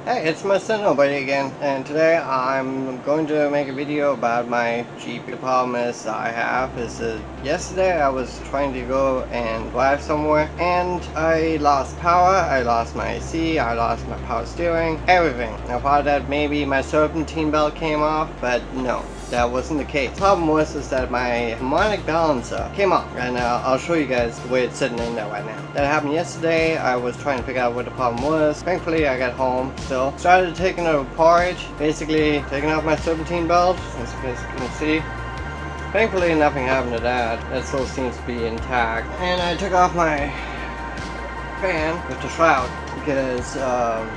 Hey, it's Mr. Nobody again, and today I'm going to make a video about my Jeep. The problem is yesterday I was trying to go and drive somewhere, and I lost power, I lost my AC, I lost my power steering, everything. I thought that maybe my serpentine belt came off, but no. That wasn't the case. The problem is that my harmonic balancer came off, and I'll show you guys the way it's sitting in there right now. That happened yesterday. I was trying to figure out what the problem was. Thankfully, I got home still. Started taking it apart, basically taking off my serpentine belt, as you guys can see. Thankfully, nothing happened to that. That still seems to be intact. And I took off my fan with the shroud because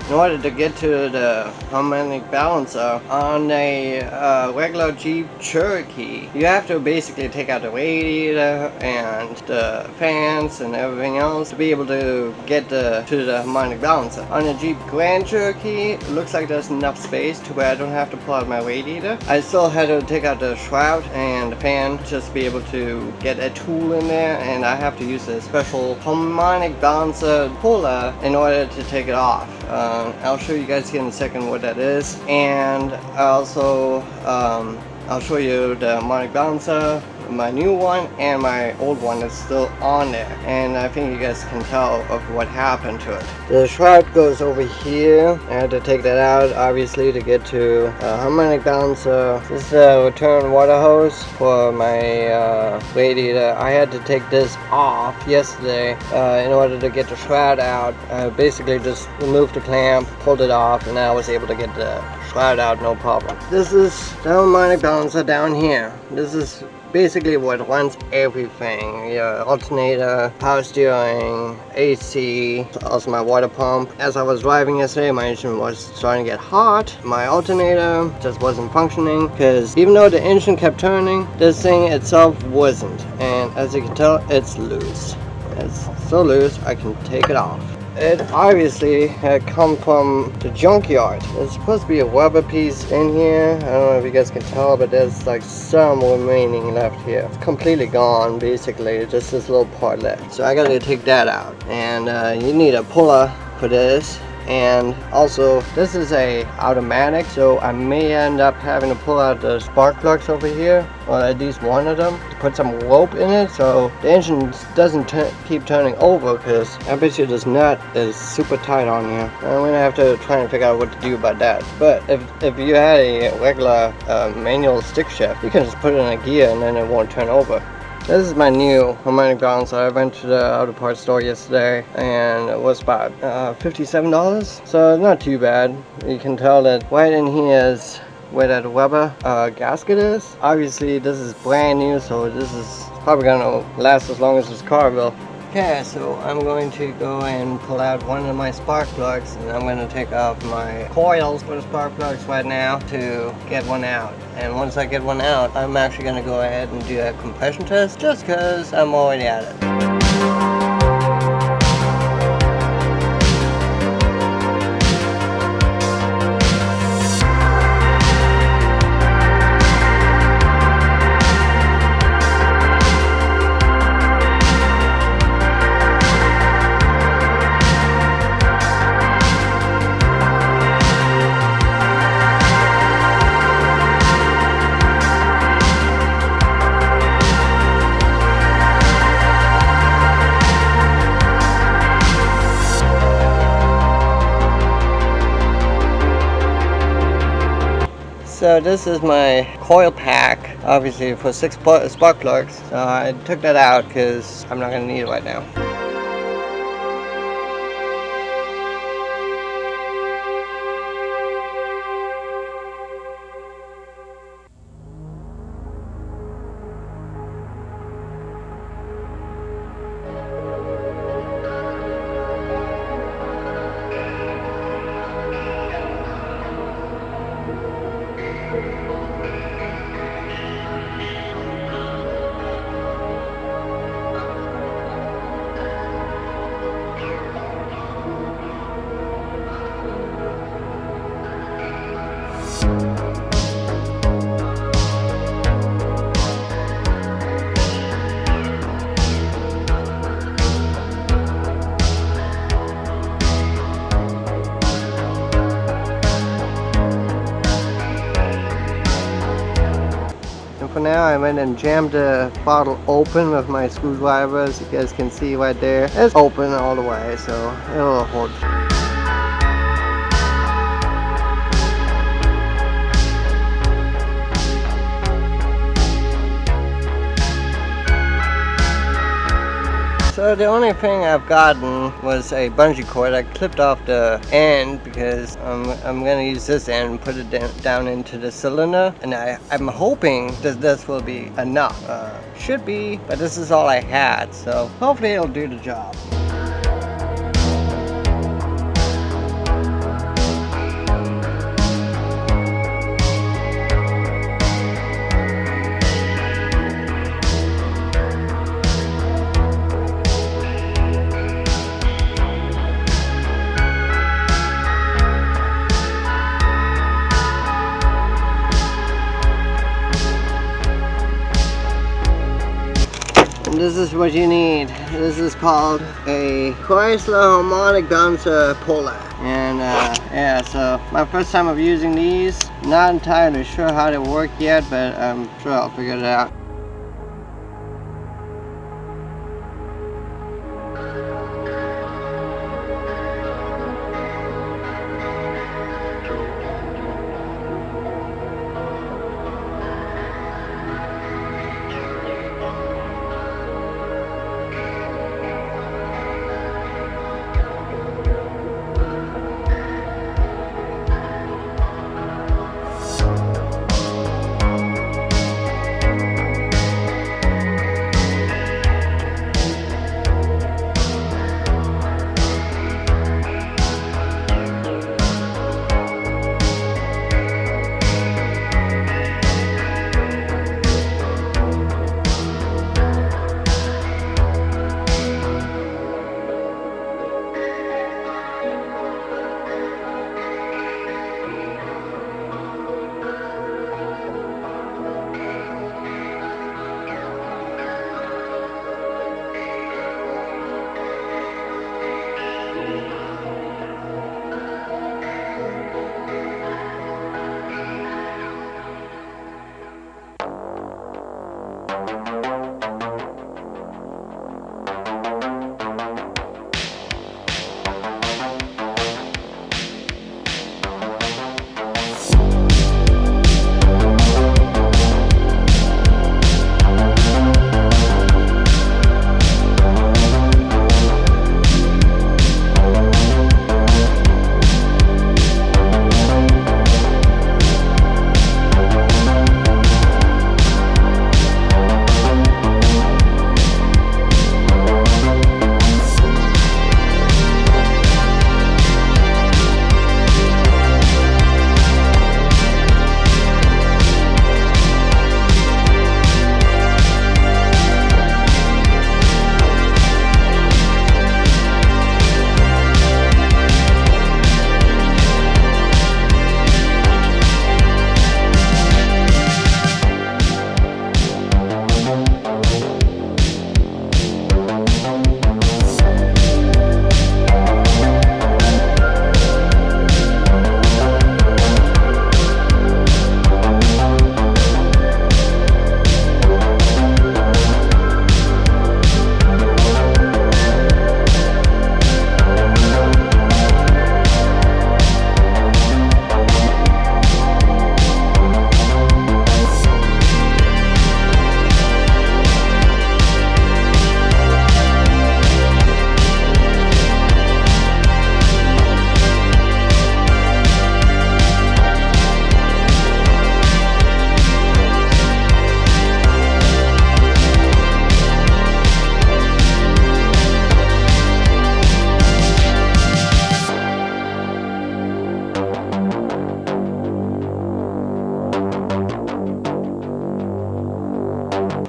in order to get to the harmonic balancer on a regular Jeep Cherokee, you have to basically take out the radiator and the fans and everything else to be able to get to the harmonic balancer. On a Jeep Grand Cherokee, it looks like there's enough space to where I don't have to pull out my radiator. I still had to take out the shroud and the fan just to be able to get a tool in there, and I have to use a special harmonic balancer puller in order to take it off. I'll show you guys here in a second what that is, and also I'll show you the harmonic balancer, my new one and my old one is still on there, and I think you guys can tell of what happened to it. The shroud goes over here. I had to take that out obviously to get to harmonic balancer. This is a return water hose for my radiator. I had to take this off yesterday in order to get the shroud out. I basically just removed the clamp, pulled it off, and I was able to get the shroud out no problem. This is the harmonic balancer down here. This is basically what runs everything. Your alternator, power steering, AC, also my water pump. As I was driving yesterday, my engine was starting to get hot. My alternator just wasn't functioning because even though the engine kept turning, this thing itself wasn't. And as you can tell, it's loose. It's so loose, I can take it off. It obviously had come from the junkyard. There's supposed to be a rubber piece in here. I don't know if you guys can tell, but there's like some remaining left here. It's completely gone, basically, just this little part left. So I gotta take that out. And you need a puller for this. And also, this is a automatic, so I may end up having to pull out the spark plugs over here, or at least one of them, to put some rope in it so the engine doesn't keep turning over, because I bet you this nut is super tight on here. I'm gonna have to try and figure out what to do about that. But if you had a regular manual stick shift, you can just put it in a gear and then it won't turn over. This is my new harmonic balancer. I went to the auto parts store yesterday and it was about $57, so not too bad. You can tell that right in here is where that rubber gasket is. Obviously this is brand new, so this is probably gonna last as long as this car will. Okay, so I'm going to go and pull out one of my spark plugs, and I'm going to take off my coils for the spark plugs right now to get one out. And once I get one out, I'm actually going to go ahead and do a compression test just because I'm already at it. So this is my coil pack, obviously for 6 spark plugs. So I took that out because I'm not going to need it right now. now. I went and jammed the bottle open with my screwdriver. As you guys can see right there, it's open all the way, so it'll hold. So the only thing I've gotten was a bungee cord. I clipped off the end because I'm going to use this end and put it down into the cylinder. And I'm hoping that this will be enough. Should be, but this is all I had. So hopefully it'll do the job. This is what you need. This is called a Chrysler Harmonic bouncer puller. And yeah, so my first time of using these. Not entirely sure how they work yet, but I'm sure I'll figure it out.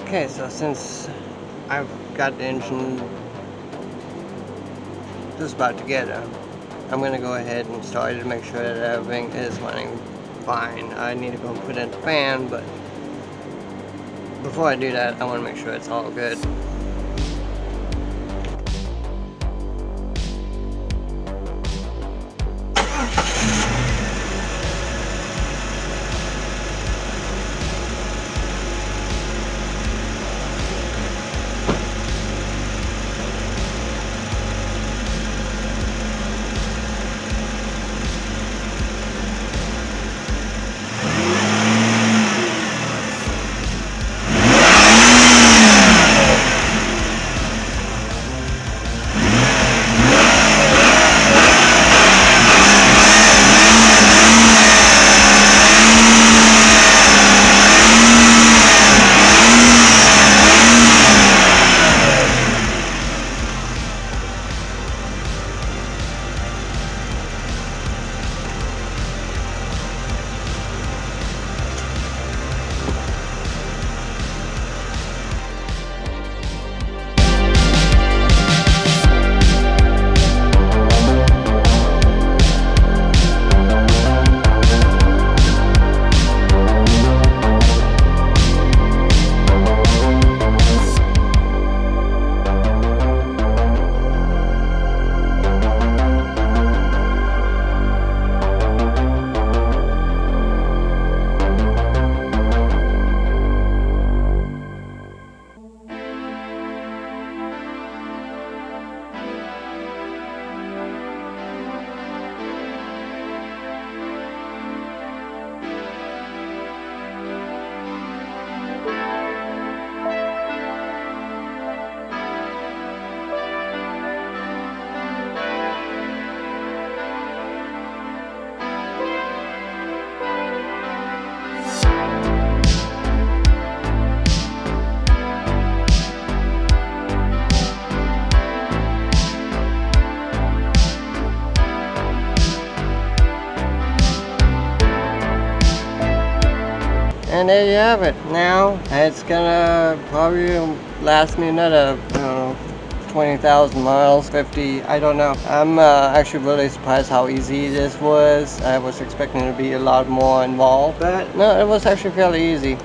Okay, so since I've got the engine just about together, I'm gonna go ahead and start it to make sure that everything is running fine. I need to go and put in the fan, but before I do that, I want to make sure it's all good. And there you have it. Now it's gonna probably last me another, I don't know, 20,000 miles, 50, I don't know. I'm actually really surprised how easy this was. I was expecting it to be a lot more involved, but no, it was actually fairly easy.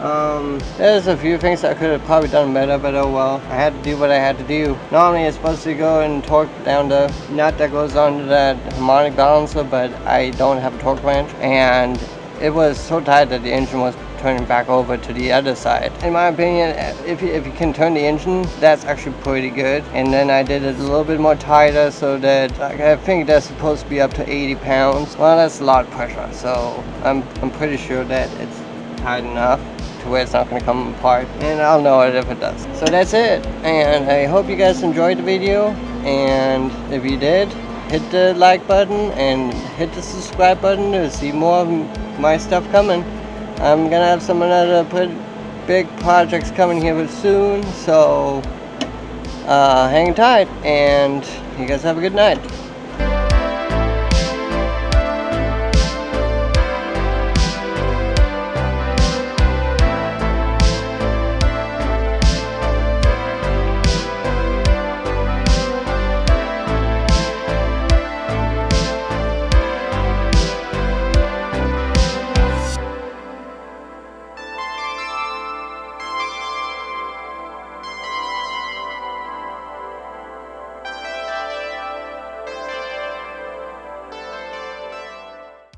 There's a few things I could have probably done better, but oh well. I had to do what I had to do. Normally it's supposed to go and torque down the nut that goes onto that harmonic balancer, but I don't have a torque wrench, and it was so tight that the engine was turning back over to the other side. In my opinion, if you can turn the engine, that's actually pretty good. And then I did it a little bit more tighter so that, like, I think that's supposed to be up to 80 pounds. Well, that's a lot of pressure, so I'm pretty sure that it's tight enough to where it's not going to come apart, and I'll know it if it does. So that's it, and I hope you guys enjoyed the video, and if you did, hit the like button and hit the subscribe button to see more of my stuff coming. I'm gonna have some other big projects coming here soon, so hang tight, and you guys have a good night.